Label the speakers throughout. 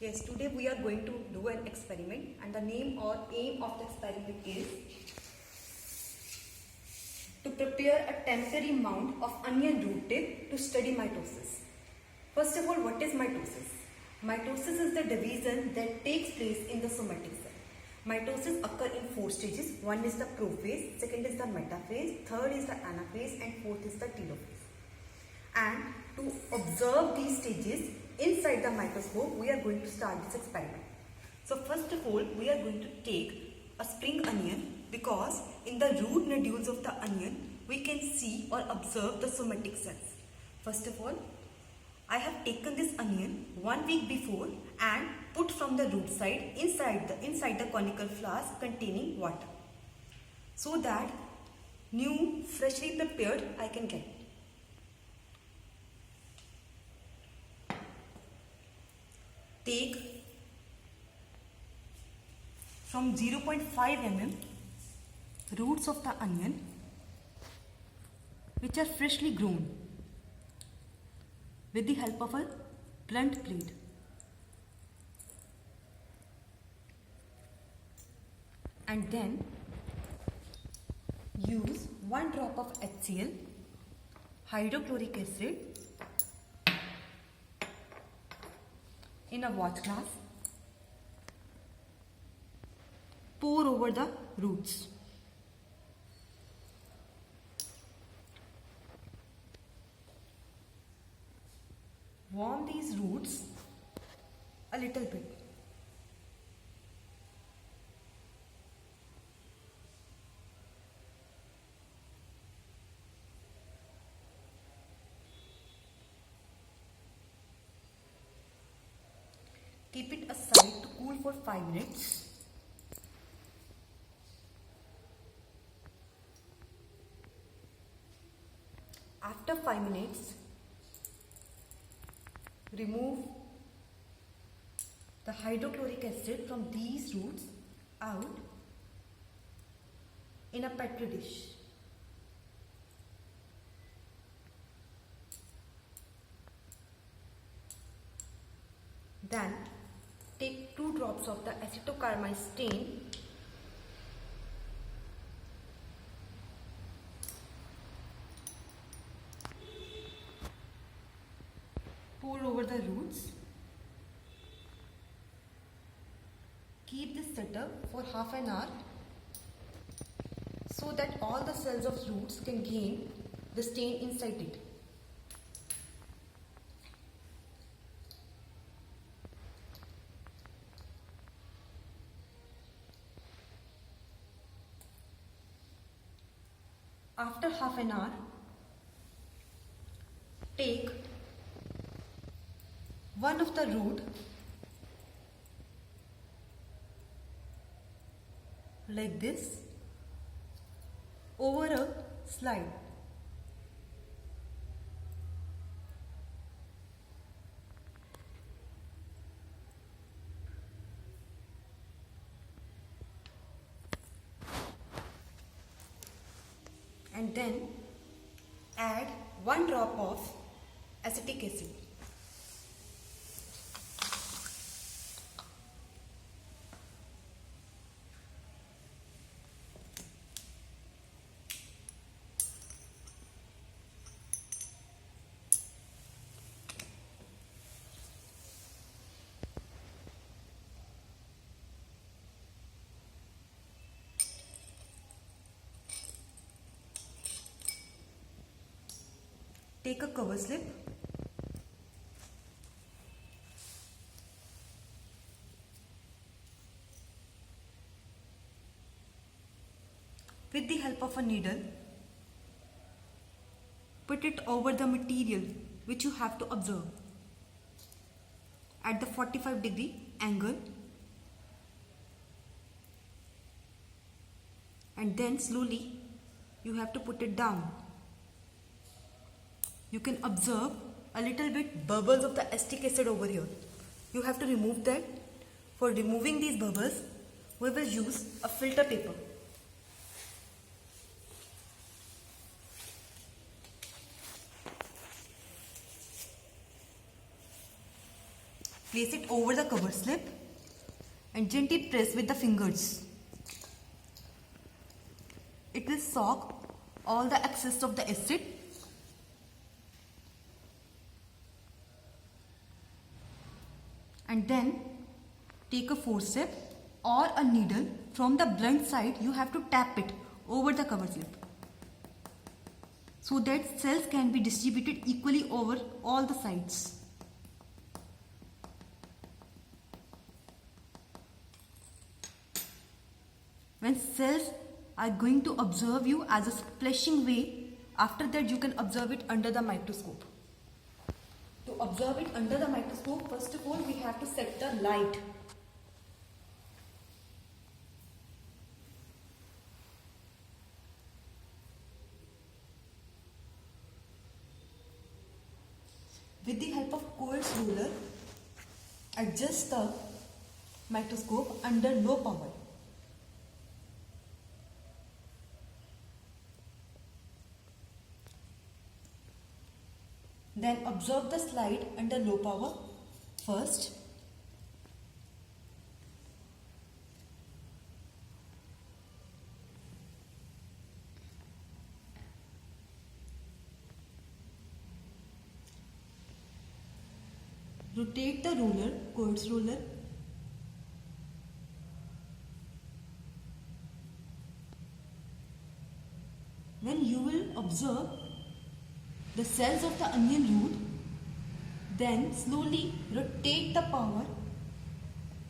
Speaker 1: Yes, today we are going to do an experiment, and the name or aim of the experiment is to prepare a temporary mound of onion root tip to study mitosis. First of all, what is mitosis? Mitosis is the division that takes place in the somatic cell. Mitosis occur in 4 stages. One is the prophase, second is the metaphase, third is the anaphase, and fourth is the telophase. And to observe these stages inside the microscope, we are going to start this experiment. So first of all, we are going to take a spring onion, because in the root nodules of the onion, we can see or observe the somatic cells. First of all, I have taken this onion 1 week before and put from the root side inside the conical flask containing water, so that new freshly prepared I can get. Take from 0.5 mm roots of the onion which are freshly grown with the help of a blunt blade. And then use 1 drop of HCl, hydrochloric acid, in a watch glass. Pour over the roots. Warm these roots a little bit. Keep it aside to cool for 5 minutes. After 5 minutes, remove the hydrochloric acid from these roots out in a petri dish. Then take 2 drops of the acetocarmine stain pour over the roots. Keep this setup for half an hour so that all the cells of roots can gain the stain inside it. After half an hour, take one of the root like this over a slide. And then add 1 drop of acetic acid. Take a cover slip, with the help of a needle, put it over the material which you have to observe at the 45-degree angle, and then slowly you have to put it down. You can observe a little bit bubbles of the acetic acid over here. You have to remove that. For removing these bubbles, we will use a filter paper. Place it over the cover slip and gently press with the fingers. It will soak all the excess of the acid. And then take a forceps or a needle. From the blunt side, you have to tap it over the cover slip so that cells can be distributed equally over all the sides. When cells are going to observe you as a splashing way, after that you can observe it under the microscope. To observe it under the microscope, first of all we have to set the light. With the help of quartz ruler, adjust the microscope under low power. Then observe the slide under low power first. Rotate the ruler, quartz ruler. When you will observe the cells of the onion root, then slowly rotate the power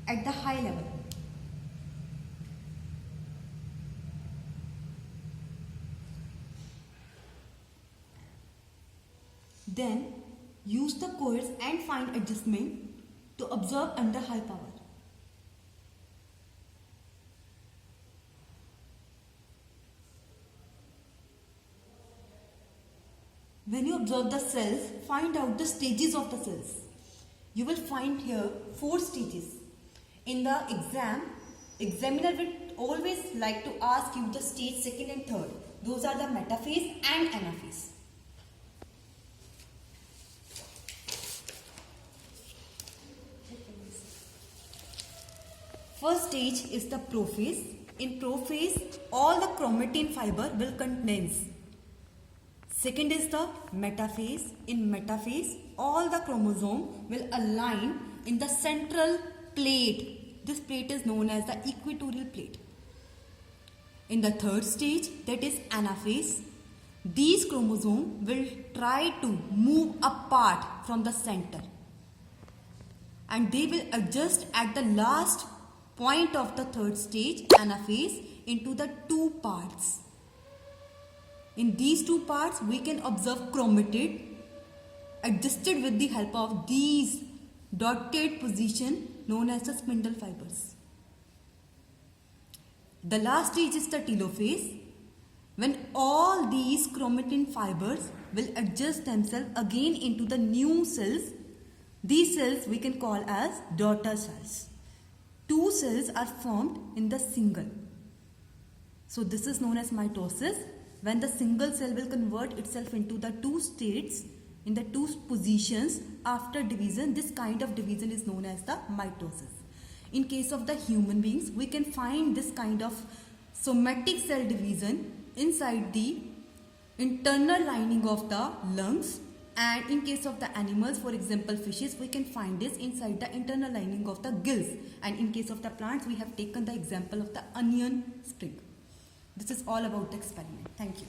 Speaker 1: at the high level. Then use the quartz and fine adjustment to observe under high power. When you observe the cells, find out the stages of the cells. You will find here 4 stages. In the exam, examiner will always like to ask you the stage 2nd and 3rd. Those are the metaphase and anaphase. First stage is the prophase. In prophase, all the chromatin fiber will condense. Second is the metaphase. In metaphase, all the chromosome will align in the central plate. This plate is known as the equatorial plate. In the third stage, that is anaphase, these chromosomes will try to move apart from the center and they will adjust at the last point of the third stage, anaphase, into the 2 parts. In these 2 parts, we can observe chromatid adjusted with the help of these dotted position known as the spindle fibers. The last stage is the telophase, when all these chromatin fibers will adjust themselves again into the new cells. These cells we can call as daughter cells. 2 cells are formed in the single. So this is known as mitosis. When the single cell will convert itself into the 2 states, in the 2 positions after division, this kind of division is known as the mitosis. In case of the human beings, we can find this kind of somatic cell division inside the internal lining of the lungs, and in case of the animals, for example fishes, we can find this inside the internal lining of the gills, and in case of the plants, we have taken the example of the onion sprig. This is all about the experiment. Thank you.